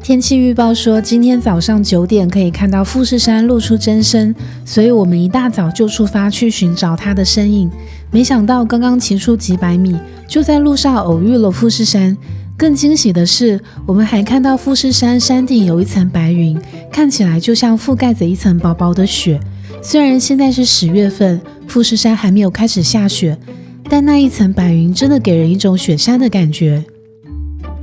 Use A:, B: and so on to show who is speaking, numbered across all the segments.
A: 天气预报说，今天早上9点可以看到富士山露出真身，所以我们一大早就出发去寻找它的身影。没想到刚刚骑出几百米，就在路上偶遇了富士山。更惊喜的是，我们还看到富士山山顶有一层白云，看起来就像覆盖着一层薄薄的雪。虽然现在是10月份，富士山还没有开始下雪，但那一层白云真的给人一种雪山的感觉。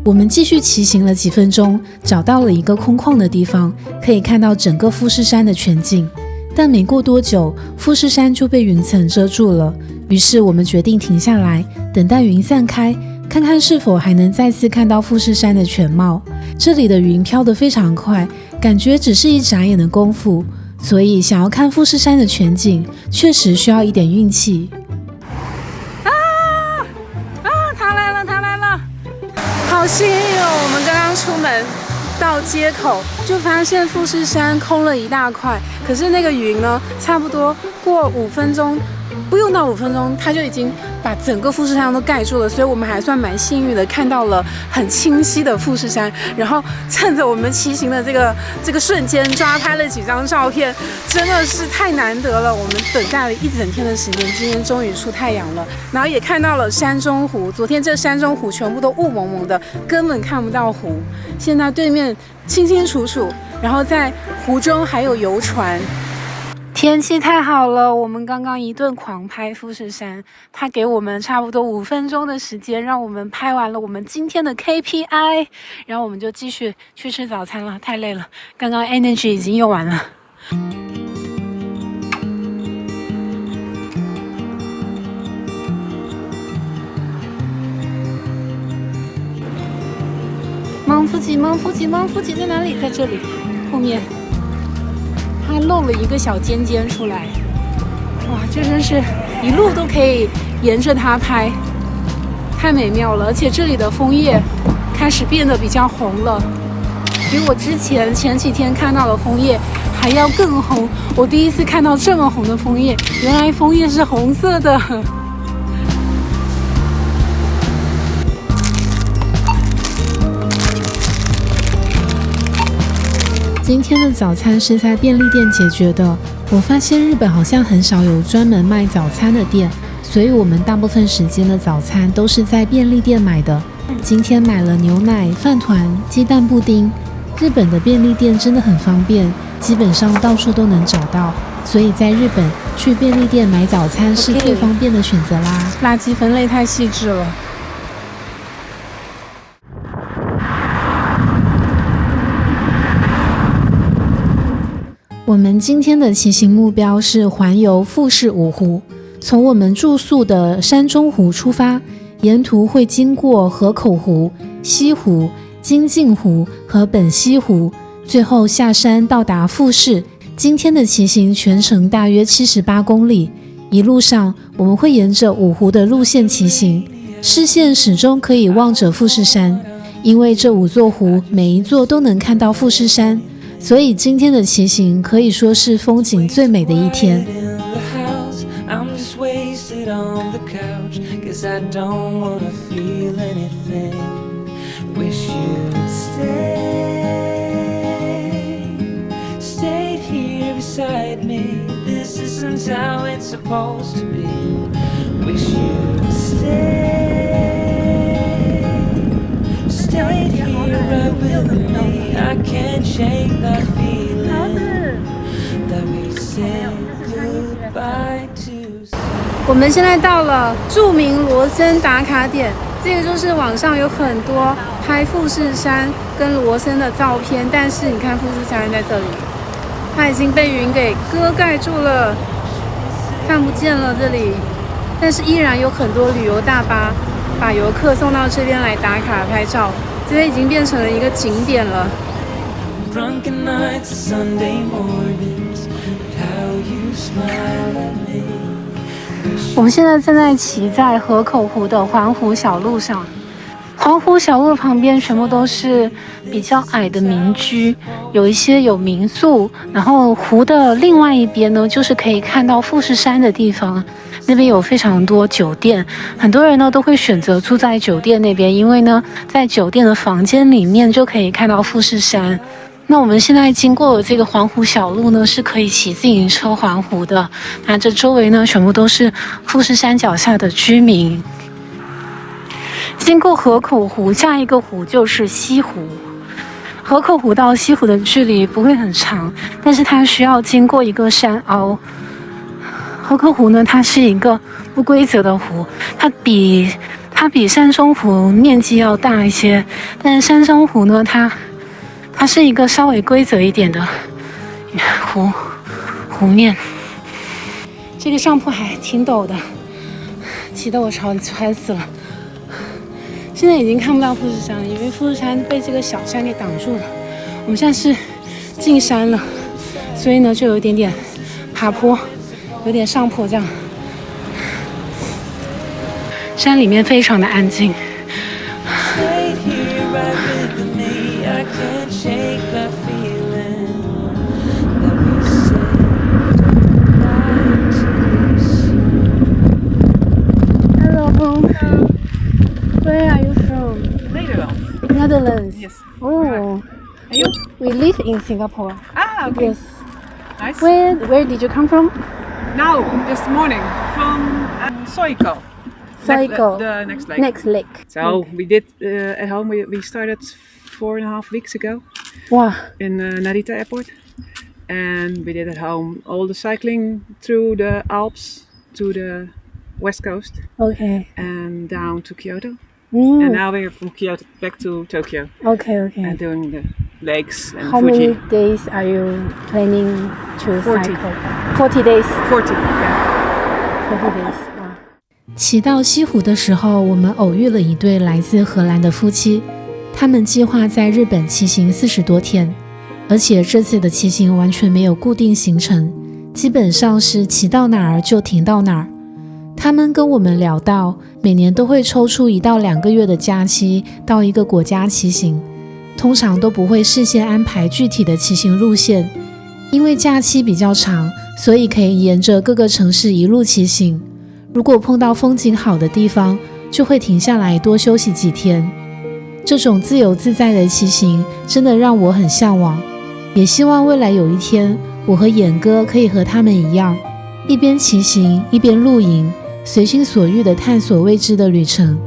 A: 我们继续骑行了几分钟，找到了一个空旷的地方，可以看到整个富士山的全景。但没过多久，富士山就被云层遮住了，于是我们决定停下来，等待云散开，看看是否还能再次看到富士山的全貌。这里的云飘得非常快，感觉只是一眨眼的功夫，所以想要看富士山的全景，确实需要一点运气。好幸运哦！我们刚刚出门到街口，就发现富士山空了一大块，可是那个云呢，差不多过5分钟，不用到5分钟，它就已经把整个富士山都盖住了，所以我们还算蛮幸运的，看到了很清晰的富士山。然后趁着我们骑行的这个瞬间，抓拍了几张照片，真的是太难得了。我们等待了一整天的时间，今天终于出太阳了，然后也看到了山中湖。昨天这山中湖全部都雾蒙蒙的，根本看不到湖。现在对面清清楚楚，然后在湖中还有游船。天气太好了，我们刚刚一顿狂拍富士山，它给我们差不多5分钟的时间，让我们拍完了我们今天的 KPI， 然后我们就继续去吃早餐了，太累了，刚刚 energy 已经用完了。蒙夫吉在哪里？在这里，后面。它露了一个小尖尖出来，哇，这真是一路都可以沿着它拍，太美妙了！而且这里的枫叶开始变得比较红了，比我前几天看到的枫叶还要更红。我第一次看到这么红的枫叶，原来枫叶是红色的。今天的早餐是在便利店解决的。我发现日本好像很少有专门卖早餐的店，所以我们大部分时间的早餐都是在便利店买的。今天买了牛奶、饭团、鸡蛋布丁。日本的便利店真的很方便，基本上到处都能找到，所以在日本去便利店买早餐是最方便的选择啦。垃圾分类太细致了。我们今天的骑行目标是环游富士五湖，从我们住宿的山中湖出发，沿途会经过河口湖、西湖、金镜湖和本溪湖，最后下山到达富士。今天的骑行全程大约78公里，一路上我们会沿着五湖的路线骑行，视线始终可以望着富士山，因为这5座湖每一座都能看到富士山。所以今天的骑行可以说是风景最美的一天。
B: I can't shake that feeling that we said goodbye to.
A: 我们现在到了著名罗森打卡点，这个就是网上有很多拍富士山跟罗森的照片，但是你看富士山在这里，它已经被云给遮盖住了，看不见了这里，但是依然有很多旅游大巴把游客送到这边来打卡拍照，这边已经变成了一个景点了。
B: Drunken nights, Sunday mornings, and how you smile at me.
A: 我们现在正在骑在河口湖的环湖小路上，环湖小路旁边全部都是比较矮的民居，有一些有民宿，然后湖的另外一边呢，就是可以看到富士山的地方。那边有非常多酒店，很多人呢都会选择住在酒店那边，因为呢在酒店的房间里面就可以看到富士山。那我们现在经过的这个环湖小路呢，是可以骑自行车环湖的。那这周围呢，全部都是富士山脚下的居民。经过河口湖，下一个湖就是西湖。河口湖到西湖的距离不会很长，但是它需要经过一个山凹。河口湖呢，它是一个不规则的湖，它比山中湖面积要大一些，但是山中湖呢，它是一个稍微规则一点的湖面。这个上坡还挺陡的，骑得我喘死了。现在已经看不到富士山了，因为富士山被这个小山给挡住了。我们现在是进山了，所以呢就有一点点爬坡，有点上坡这样。山里面非常的安静。Where are you from? Netherlands.
C: Yes.
A: Oh.
C: And you?
A: We live in Singapore.
C: Ah, okay.
A: Yes.
C: Nice.
A: Where did you come from?
C: Now, this morning, from Soiko.
A: Soiko.
C: The next lake.
A: Next lake.
C: So, we did at home, we started 4.5 weeks ago
A: Wow.
C: in Narita Airport. And we did at home all the cycling through the Alps to the west coast
A: Okay.
C: and down to Kyoto. And now we're from Kyoto back to Tokyo
A: Okay.
C: and doing the lakes and
A: How
C: Fuji.
A: many days are you planning to
C: 40.
A: cycle? 40 days.
C: 40, yeah.
A: 40 days. 哇！骑到西湖的时候，我们偶遇了一对来自荷兰的夫妻，他们计划在日本骑行40多天，而且这次的骑行完全没有固定行程，基本上是骑到哪儿就停到哪儿。他们跟我们聊到，每年都会抽出1到2个月的假期到一个国家骑行，通常都不会事先安排具体的骑行路线，因为假期比较长，所以可以沿着各个城市一路骑行。如果碰到风景好的地方，就会停下来多休息几天。这种自由自在的骑行真的让我很向往，也希望未来有一天，我和眼哥可以和他们一样，一边骑行一边露营，随心所欲地探索未知的旅程。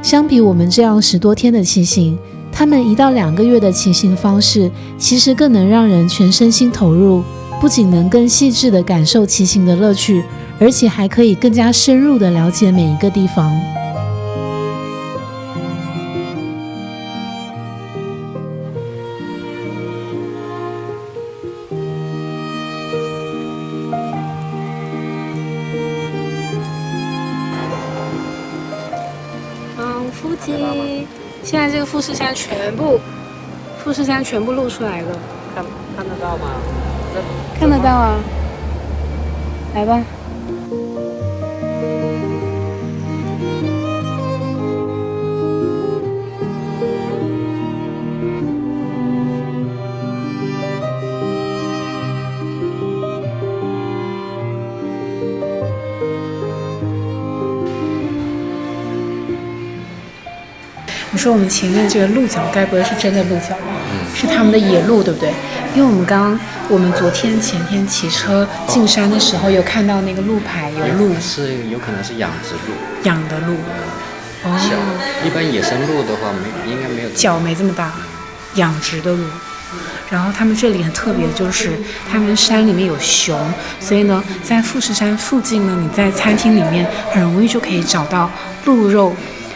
A: 相比我们这样10多天的骑行，他们1到2个月的骑行方式其实更能让人全身心投入，不仅能更细致地感受骑行的乐趣，而且还可以更加深入地了解每一个地方。富士，现在这个富士山全部露出来了，
D: 看得到吗？
A: 看得到啊，来吧。你说我们前面这个鹿角该不会是真的鹿角吧？是他们的野鹿，对不对？因为我们昨天前天骑车进山的时候，有看到那个路牌有鹿，
D: 有可能是养殖鹿，
A: 养的鹿。
D: 小，一般野生鹿的话应该没有
A: 脚没这么大，养殖的鹿。然后他们这里很特别，就是他们山里面有熊，所以呢，在富士山附近呢，你在餐厅里面很容易就可以找到鹿肉、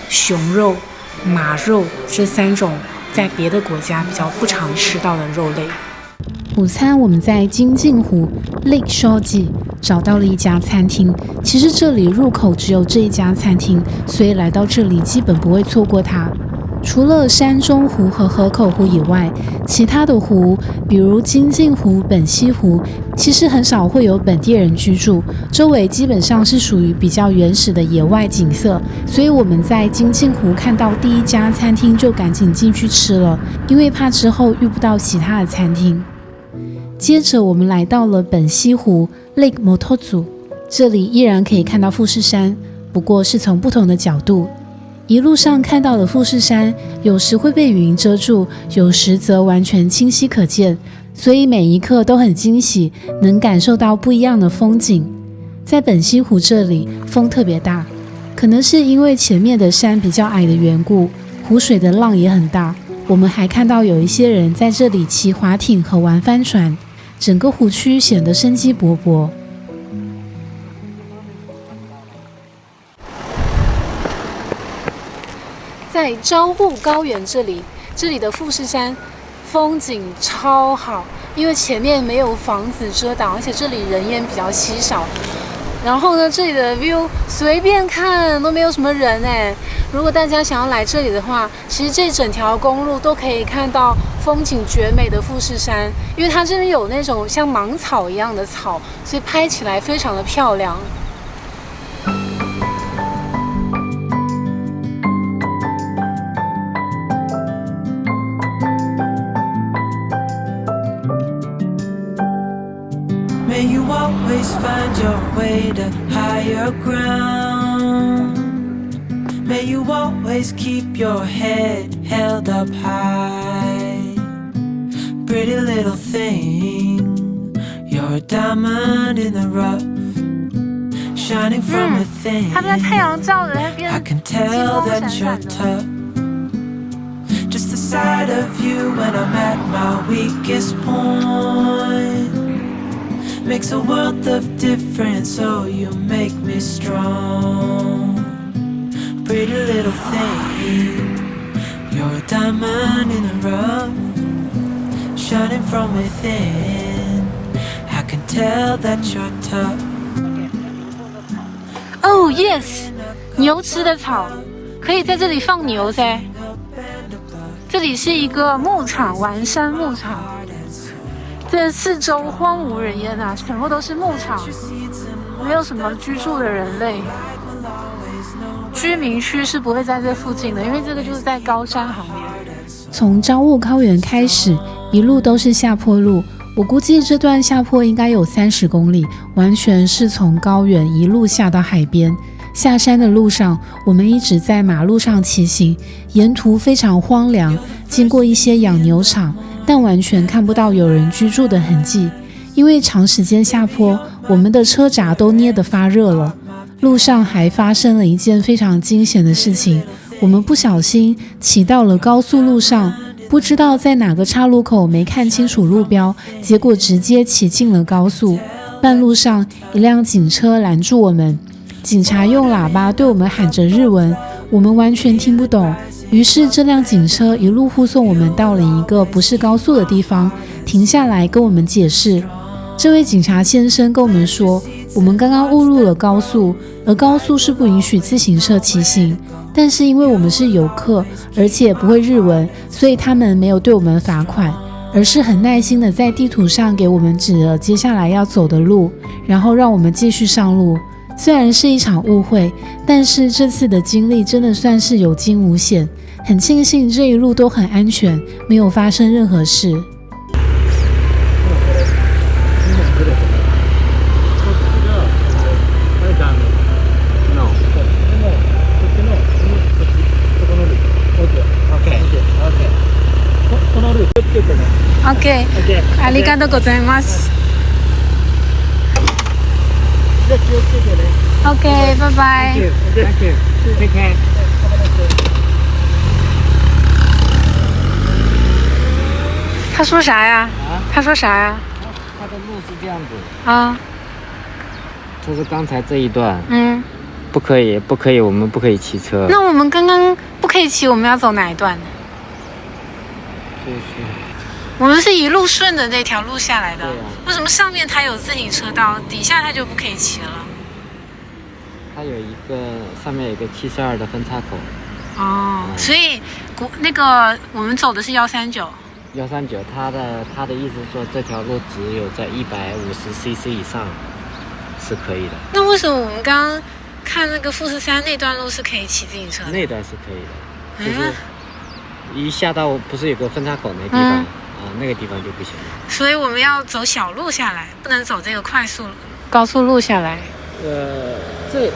A: 熊肉、马肉这3种在别的国家比较不常吃到的肉类。午餐我们在金镜湖 Lake Shoji 找到了一家餐厅，其实这里入口只有这一家餐厅，所以来到这里基本不会错过它。除了山中湖和河口湖以外，其他的湖，比如金镜湖、本溪湖，其实很少会有本地人居住，周围基本上是属于比较原始的野外景色，所以我们在金镜湖看到第一家餐厅就赶紧进去吃了，因为怕之后遇不到其他的餐厅。接着我们来到了本溪湖 Lake Motozu，这里依然可以看到富士山，不过是从不同的角度。一路上看到的富士山，有时会被云遮住，有时则完全清晰可见，所以每一刻都很惊喜，能感受到不一样的风景。在本溪湖这里，风特别大，可能是因为前面的山比较矮的缘故，湖水的浪也很大。我们还看到有一些人在这里骑划艇和玩帆船，整个湖区显得生机勃勃。在招雾高原这里的富士山风景超好，因为前面没有房子遮挡，而且这里人烟比较稀少。然后呢，这里的 view 随便看都没有什么人哎。如果大家想要来这里的话，其实这整条公路都可以看到风景绝美的富士山，因为它这边有那种像芒草一样的草，所以拍起来非常的漂亮。
B: May you always find your way to higher ground. May you always keep your head held up high. Pretty little thing, you're a diamond in the rough, shining from within.
A: 它被太阳照着，它变
B: I can tell that you're tough. Just the sight of you when I'm at my weakest point makes a world of difference, oh you make me strong. Pretty little thing, you're a diamond in the rough, shining from within. I can tell that you're tough.
A: Oh yes， 牛吃的草，可以在这里放牛噻。这里是一个牧场，完山牧场。这四周荒无人烟啊，全部都是牧场，没有什么居住的人类。居民区是不会在这附近的，因为这个就是在高山旁边。从招雾高原开始，一路都是下坡路。我估计这段下坡应该有30公里，完全是从高原一路下到海边。下山的路上，我们一直在马路上骑行，沿途非常荒凉，经过一些养牛场，但完全看不到有人居住的痕迹。因为长时间下坡，我们的车闸都捏得发热了。路上还发生了一件非常惊险的事情，我们不小心骑到了高速路上，不知道在哪个岔路口没看清楚路标，结果直接骑进了高速。半路上，一辆警车拦住我们，警察用喇叭对我们喊着日文，我们完全听不懂。于是这辆警车一路护送我们到了一个不是高速的地方，停下来跟我们解释。这位警察先生跟我们说，我们刚刚误入了高速，而高速是不允许自行车骑行，但是因为我们是游客，而且不会日文，所以他们没有对我们罚款，而是很耐心的在地图上给我们指了接下来要走的路，然后让我们继续上路。虽然是一场误会，但是这次的经历真的算是有惊无险，很庆幸这一路都很安全，没有发生任何事。OK， ありがとうございます。OK， 拜拜。他说啥呀？他说啥呀？
D: 它的路是这样子
A: 啊，
D: 就是刚才这一段，不可以，我们不可以骑车。
A: 那我们刚刚不可以骑，我们要走哪一段呢？我们是一路顺着那条路下来的，为什么上面它有自行车道，底下它就不可以骑了？
D: 它有一个上面有一个72的分叉口。
A: 哦，所以那个我们走的是139。
D: 139，他的意思是说这条路只有在150cc 以上是可以的。
A: 那为什么我们刚刚看那个富士山那段路是可以骑自行车的？
D: 那段是可以的，就是一下到不是有个分叉口那地方。那个地方就不行了，
A: 所以我们要走小路下来，不能走这个高速路下来。
D: 这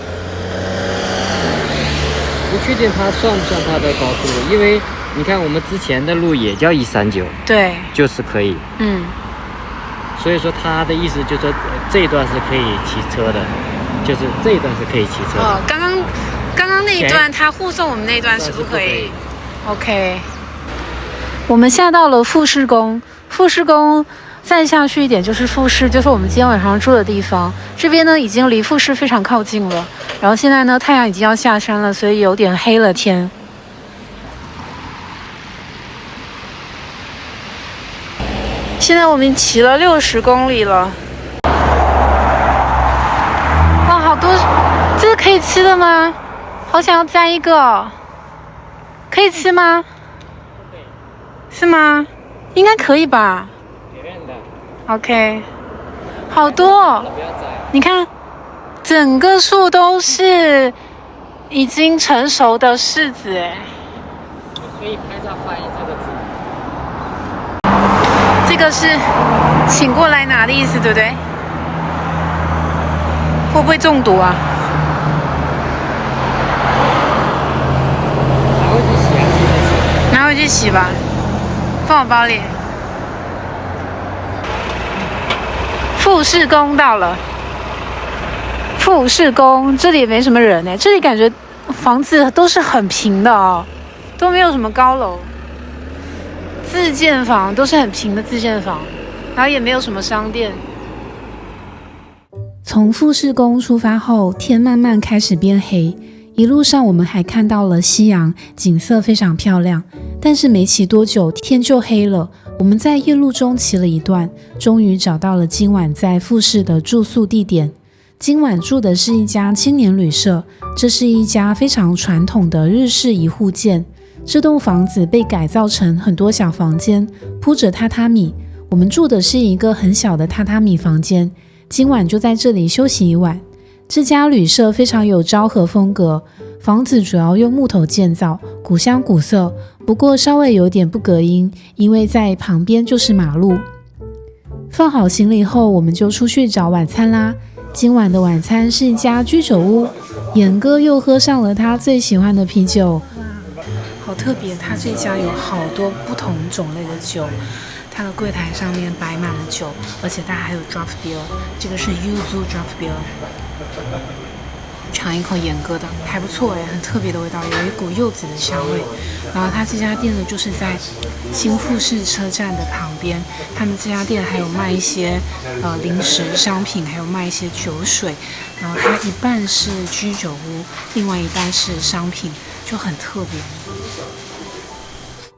D: 不确定它算不算它的高速路，因为你看我们之前的路也叫139，
A: 对，
D: 就是可以。所以说他的意思就是说这一段是可以骑车的，就是这一段是可以骑车的。
A: 哦，刚刚那一段他护送我们那一段是不可以。OK， 我们下到了富士宫，富士宫再下去一点就是富士，就是我们今天晚上住的地方。这边呢已经离富士非常靠近了，然后现在呢太阳已经要下山了，所以有点黑了天。现在我们骑了60公里了，哇，好多！这是可以吃的吗？好想要摘一个哦，可以吃吗？是吗？应该可以吧？ OK， 好多哦！你看，整个树都是已经成熟的柿子哎。
D: 可以拍照翻译这个字。
A: 这个是请过来拿的意思，对不对？会不会中毒啊？
D: 拿回去洗啊，
A: 拿回去洗吧，放我包里。富士宫到了，富士宫这里也没什么人哎，这里感觉房子都是很平的哦，都没有什么高楼。自建房都是很平的自建房，然后也没有什么商店。从富士宫出发后，天慢慢开始变黑，一路上我们还看到了夕阳，景色非常漂亮。但是没骑多久，天就黑了。我们在夜路中骑了一段，终于找到了今晚在富士的住宿地点。今晚住的是一家青年旅社，这是一家非常传统的日式一户建。这栋房子被改造成很多小房间，铺着榻榻米。我们住的是一个很小的榻榻米房间，今晚就在这里休息一晚。这家旅社非常有昭和风格，房子主要用木头建造，古香古色，不过稍微有点不隔音，因为在旁边就是马路。放好行李后，我们就出去找晚餐啦。今晚的晚餐是一家居酒屋，演哥又喝上了他最喜欢的啤酒。好特别，它这家有好多不同种类的酒，它的柜台上面摆满了酒，而且它还有 draft beer， 这个是 yuzu draft beer。尝一口演哥的，还不错哎，很特别的味道，有一股柚子的香味。然后它这家店呢，就是在新富士车站的旁边，他们这家店还有卖一些零食商品，还有卖一些酒水。然后它一半是居酒屋，另外一半是商品，就很特别。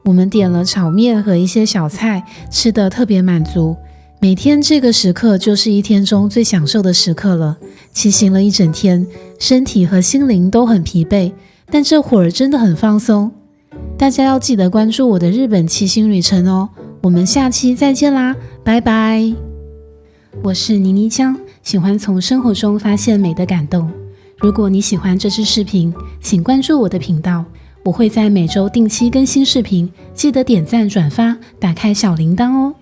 A: 我们点了炒面和一些小菜，吃得特别满足。每天这个时刻就是一天中最享受的时刻了。骑行了一整天，身体和心灵都很疲惫，但这会儿真的很放松。大家要记得关注我的日本骑行旅程哦。我们下期再见啦，拜拜。我是妮妮江，喜欢从生活中发现美的感动。如果你喜欢这支视频，请关注我的频道。我会在每周定期更新视频，记得点赞、转发、打开小铃铛哦。